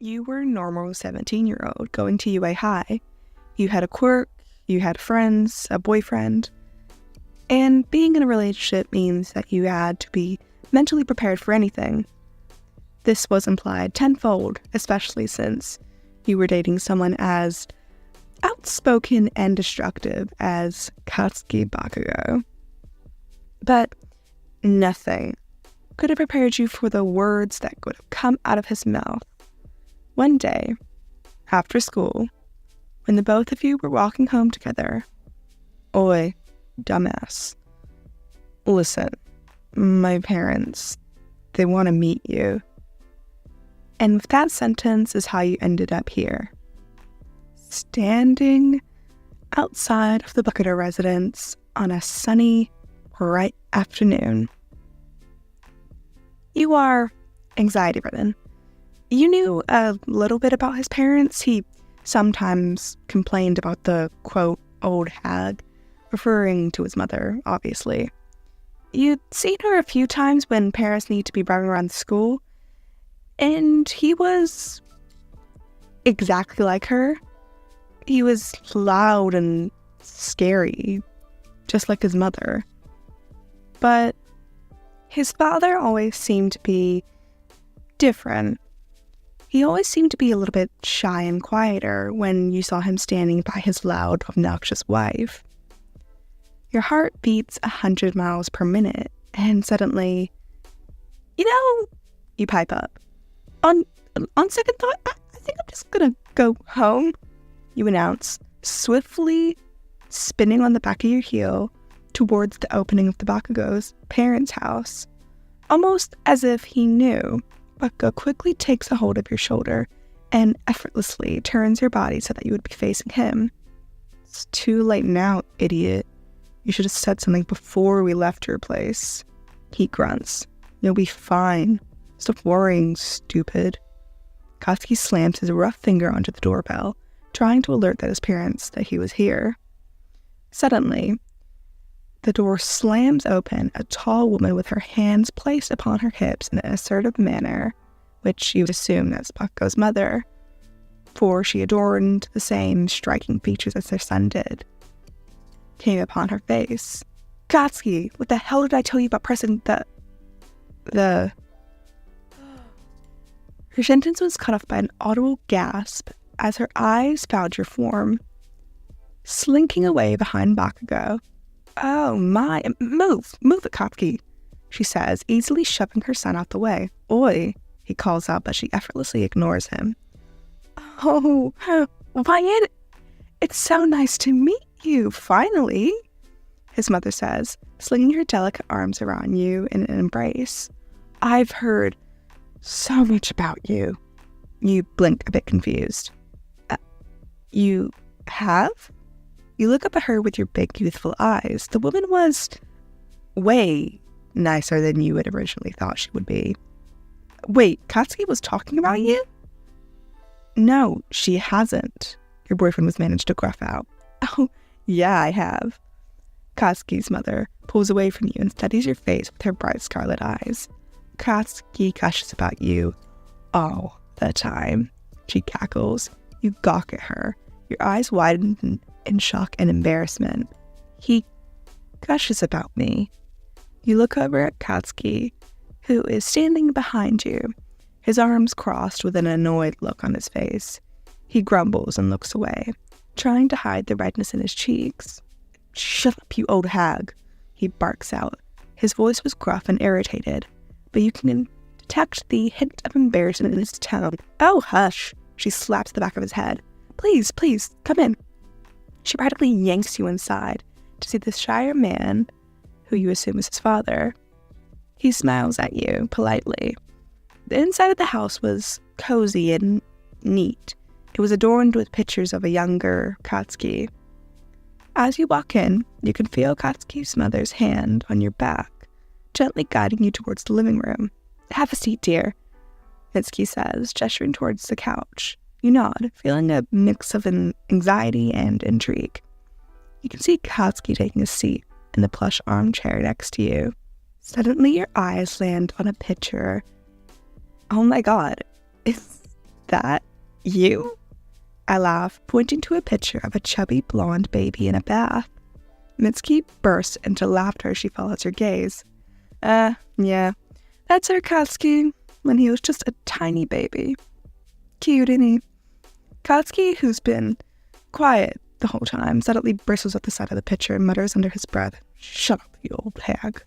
You were a normal 17-year-old going to UA High. You had a quirk, you had friends, a boyfriend, and being in a relationship means that you had to be mentally prepared for anything. This was implied tenfold, especially since you were dating someone as outspoken and destructive as Katsuki Bakugou. But nothing could have prepared you for the words that would have come out of his mouth. One day, after school, when the both of you were walking home together, "Oi, dumbass. Listen, my parents, they want to meet you." And with that sentence is how you ended up here. Standing outside of the Bakugou residence on a sunny, bright afternoon. You are anxiety-ridden. You knew a little bit about his parents. He sometimes complained about the, quote, old hag, referring to his mother, obviously. You'd seen her a few times when parents need to be driving around the school, and he was exactly like her. He was loud and scary, just like his mother. But his father always seemed to be different. He always seemed to be a little bit shy and quieter when you saw him standing by his loud, obnoxious wife. Your heart beats 100 miles per minute, and suddenly, you pipe up. On second thought, I think I'm just gonna go home, you announce, swiftly spinning on the back of your heel towards the opening of the Bakugos' parents' house. Almost as if he knew, Bakugou quickly takes a hold of your shoulder and effortlessly turns your body so that you would be facing him. "It's too late now, idiot. You should have said something before we left your place," he grunts. "You'll be fine. Stop worrying, stupid." Katsuki slams his rough finger onto the doorbell, trying to alert his parents that he was here. Suddenly, the door slams open, a tall woman with her hands placed upon her hips in an assertive manner, which you would assume that's Bakugou's mother, for she adorned the same striking features as their son did, came upon her face. "Katsuki, what the hell did I tell you about pressing the... Her sentence was cut off by an audible gasp as her eyes found your form, slinking away behind Bakugou. "Oh my, move it, Katsuki," she says, easily shoving her son out the way. "Oi," he calls out, but she effortlessly ignores him. "Oh, why, it's so nice to meet you, finally," his mother says, slinging her delicate arms around you in an embrace. "I've heard so much about you." You blink a bit confused. You have? You look up at her with your big, youthful eyes. The woman was way nicer than you had originally thought she would be. "Wait, Katsuki was talking about you?" "No, she hasn't," your boyfriend was managed to gruff out. "Oh, yeah, I have." Katsuki's mother pulls away from you and studies your face with her bright scarlet eyes. "Katsuki gushes about you all the time," she cackles. You gawk at her, your eyes widen in shock and embarrassment. "He gushes about me." You look over at Katsuki, who is standing behind you, his arms crossed with an annoyed look on his face. He grumbles and looks away, trying to hide the redness in his cheeks. "Shut up, you old hag," he barks out. His voice was gruff and irritated, but you can detect the hint of embarrassment in his tone. "Oh, hush," she slaps the back of his head. Please, come in." She practically yanks you inside to see this shyer man, who you assume is his father. He smiles at you politely. The inside of the house was cozy and neat. It was adorned with pictures of a younger Katsuki. As you walk in, you can feel Katsuki's mother's hand on your back, gently guiding you towards the living room. "Have a seat, dear," Mitsuki says, gesturing towards the couch. You nod, feeling a mix of anxiety and intrigue. You can see Katsuki taking a seat in the plush armchair next to you. Suddenly, your eyes land on a picture. Oh my god, is that you? I laugh, pointing to a picture of a chubby blonde baby in a bath. Mitsuki bursts into laughter as she follows her gaze. Yeah, that's our Katsuki when he was just a tiny baby. Cute, isn't he? Katsuki, who's been quiet the whole time, suddenly bristles at the sight of the picture and mutters under his breath, "Shut up, you old hag."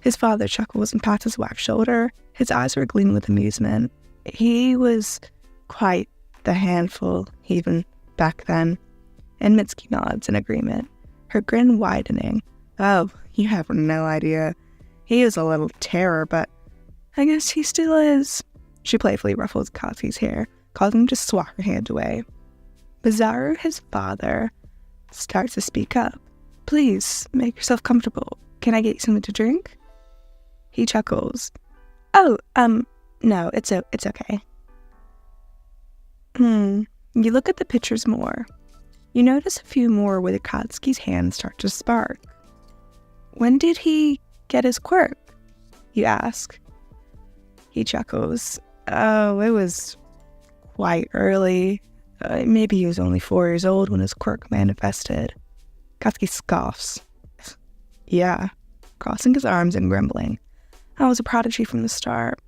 His father chuckles and pats his wife's shoulder. His eyes were gleaming with amusement. He was quite the handful, even back then. And Mitsuki nods in agreement, her grin widening. "Oh, you have no idea. He is a little terror, but I guess he still is." She playfully ruffles Katsuki's hair, causing him to swat her hand away. Bizaru, his father, starts to speak up. "Please, make yourself comfortable. Can I get you something to drink?" He chuckles. "Oh, no, it's okay." You look at the pictures more. You notice a few more where the Katsuki's hands start to spark. "When did he get his quirk?" you ask. He chuckles. "Oh, it was quite early. Maybe he was only 4 years old when his quirk manifested." Katsuki scoffs. "Yeah," crossing his arms and grumbling. "I was a prodigy from the start."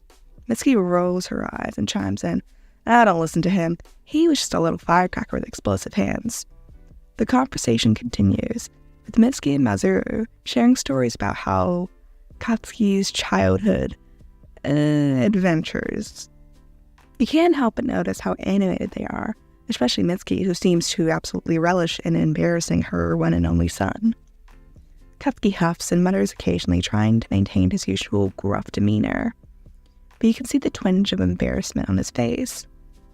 Mitsuki rolls her eyes and chimes in. "I don't listen to him. He was just a little firecracker with explosive hands." The conversation continues, with Mitsuki and Masaru sharing stories about how Katsuki's childhood adventures. You can't help but notice how animated they are, especially Mitsuki, who seems to absolutely relish in embarrassing her one and only son. Katsuki huffs and mutters occasionally, trying to maintain his usual gruff demeanor. But you can see the twinge of embarrassment on his face.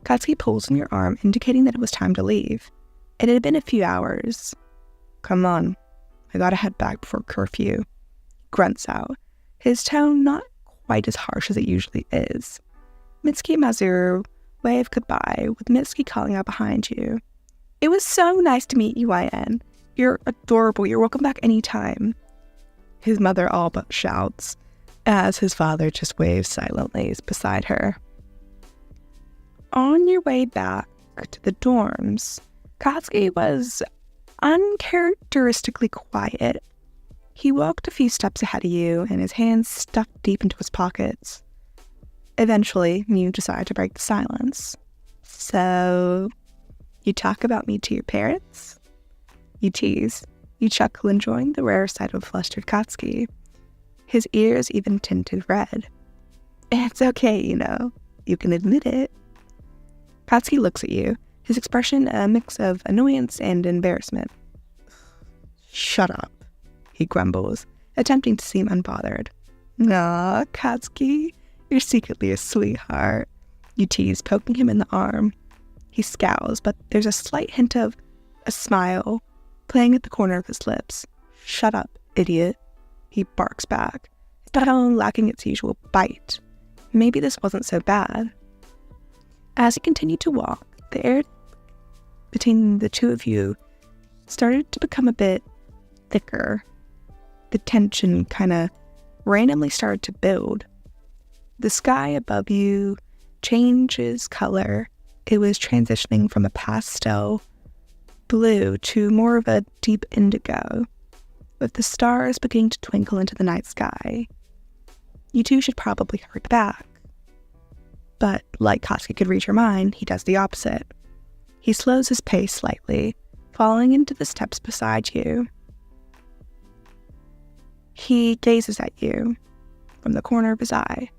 Katsuki pulls on your arm, indicating that it was time to leave. It had been a few hours. "Come on, I gotta head back before curfew," he grunts out, his tone not quite as harsh as it usually is. Mitsuki and Masaru wave goodbye, with Mitsuki calling out behind you. "It was so nice to meet you, YN. You're adorable. You're welcome back anytime." His mother all but shouts, as his father just waves silently beside her. On your way back to the dorms, Katsuki was uncharacteristically quiet. He walked a few steps ahead of you, and his hands stuffed deep into his pockets. Eventually, you decide to break the silence. "So, you talk about me to your parents?" You tease. You chuckle, enjoying the rare sight of a flustered Katsuki. His ears even tinted red. "It's okay, you know. You can admit it." Katsuki looks at you, his expression a mix of annoyance and embarrassment. "Shut up," he grumbles, attempting to seem unbothered. "Aw, Katsuki, you're secretly a sweetheart," you tease, poking him in the arm. He scowls, but there's a slight hint of a smile playing at the corner of his lips. "Shut up, idiot," he barks back, his tone lacking its usual bite. Maybe this wasn't so bad. As he continued to walk, the air between the two of you started to become a bit thicker. The tension kind of randomly started to build. The sky above you changes color. It was transitioning from a pastel blue to more of a deep indigo, with the stars beginning to twinkle into the night sky. You two should probably hurry back. But like Katsuki could read your mind, he does the opposite. He slows his pace slightly, falling into the steps beside you. He gazes at you from the corner of his eye,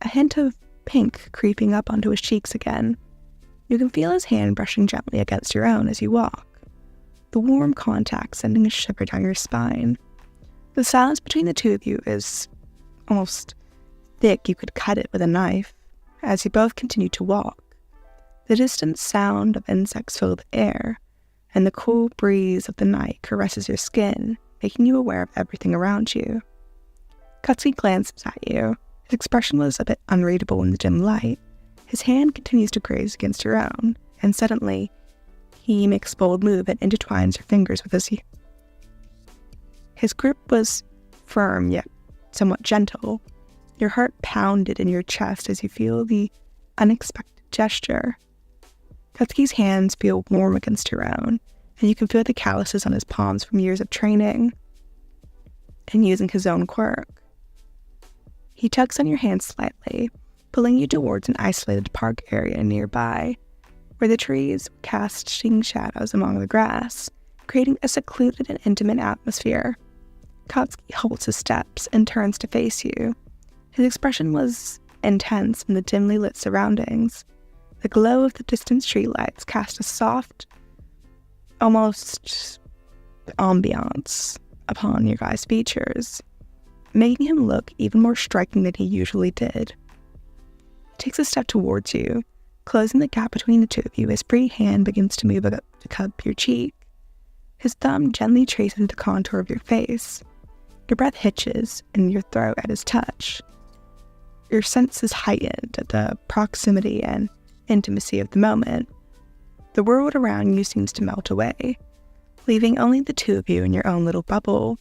a hint of pink creeping up onto his cheeks again. You can feel his hand brushing gently against your own as you walk, the warm contact sending a shiver down your spine. The silence between the two of you is almost thick. You could cut it with a knife. As you both continue to walk, the distant sound of insects fill the air, and the cool breeze of the night caresses your skin, making you aware of everything around you. Katsuki glances at you. His expression was a bit unreadable in the dim light. His hand continues to graze against your own, and suddenly, he makes a bold move and intertwines your fingers with his. His grip was firm yet somewhat gentle. Your heart pounded in your chest as you feel the unexpected gesture. Katsuki's hands feel warm against your own, and you can feel the calluses on his palms from years of training and using his own quirk. He tugs on your hand slightly, pulling you towards an isolated park area nearby, where the trees were casting shadows among the grass, creating a secluded and intimate atmosphere. Katsuki halts his steps and turns to face you. His expression was intense in the dimly lit surroundings. The glow of the distant streetlights cast a soft, almost ambiance upon your guy's features, making him look even more striking than he usually did. He takes a step towards you, closing the gap between the two of you. His free hand begins to move up to cup your cheek. His thumb gently traces the contour of your face. Your breath hitches in your throat at his touch. Your senses heightened at the proximity and intimacy of the moment. The world around you seems to melt away, leaving only the two of you in your own little bubble.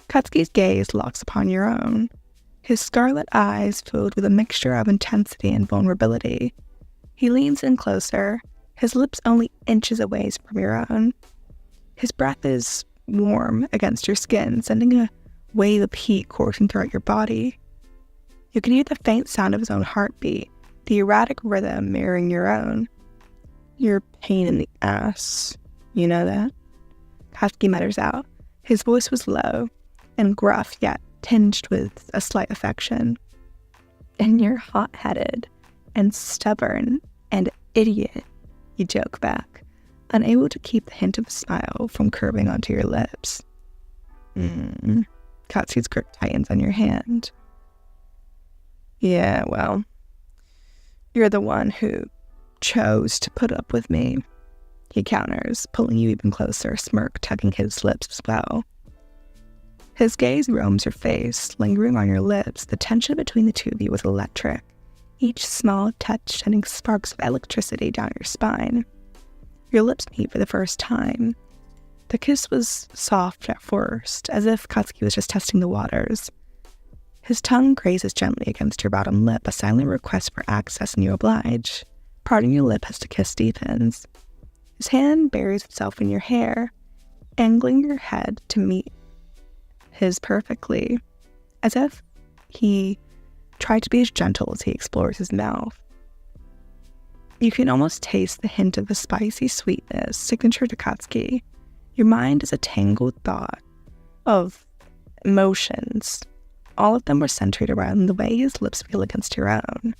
Katsuki's gaze locks upon your own, his scarlet eyes filled with a mixture of intensity and vulnerability. He leans in closer, his lips only inches away from your own. His breath is warm against your skin, sending a wave of heat coursing throughout your body. You can hear the faint sound of his own heartbeat, the erratic rhythm mirroring your own. "You're a pain in the ass. You know that?" Katsuki mutters out. His voice was low and gruff, yet tinged with a slight affection. "And you're hot-headed and stubborn and idiot," you joke back, unable to keep the hint of a smile from curving onto your lips. Katsuki's grip tightens on your hand. "Yeah, well, you're the one who chose to put up with me," he counters, pulling you even closer, smirk tugging his lips as well. His gaze roams your face, lingering on your lips. The tension between the two of you was electric, each small touch sending sparks of electricity down your spine. Your lips meet for the first time. The kiss was soft at first, as if Katsuki was just testing the waters. His tongue grazes gently against your bottom lip, a silent request for access, and you oblige. Parting your lip as the kiss deepens. His hand buries itself in your hair, angling your head to meet his perfectly, as if he tried to be as gentle as he explores his mouth. You can almost taste the hint of a spicy sweetness signature to Katsuki. Your mind is a tangled thought of emotions. All of them were centered around the way his lips feel against your own,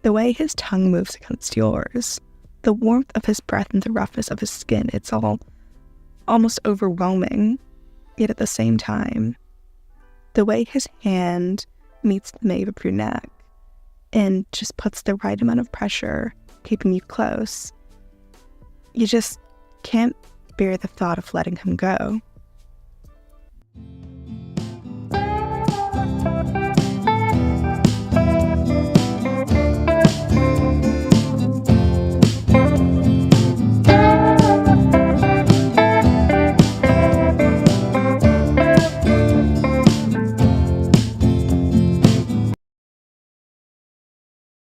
the way his tongue moves against yours, the warmth of his breath and the roughness of his skin. It's all almost overwhelming, yet at the same time, the way his hand meets the nape of your neck and just puts the right amount of pressure, keeping you close. You just can't bear the thought of letting him go.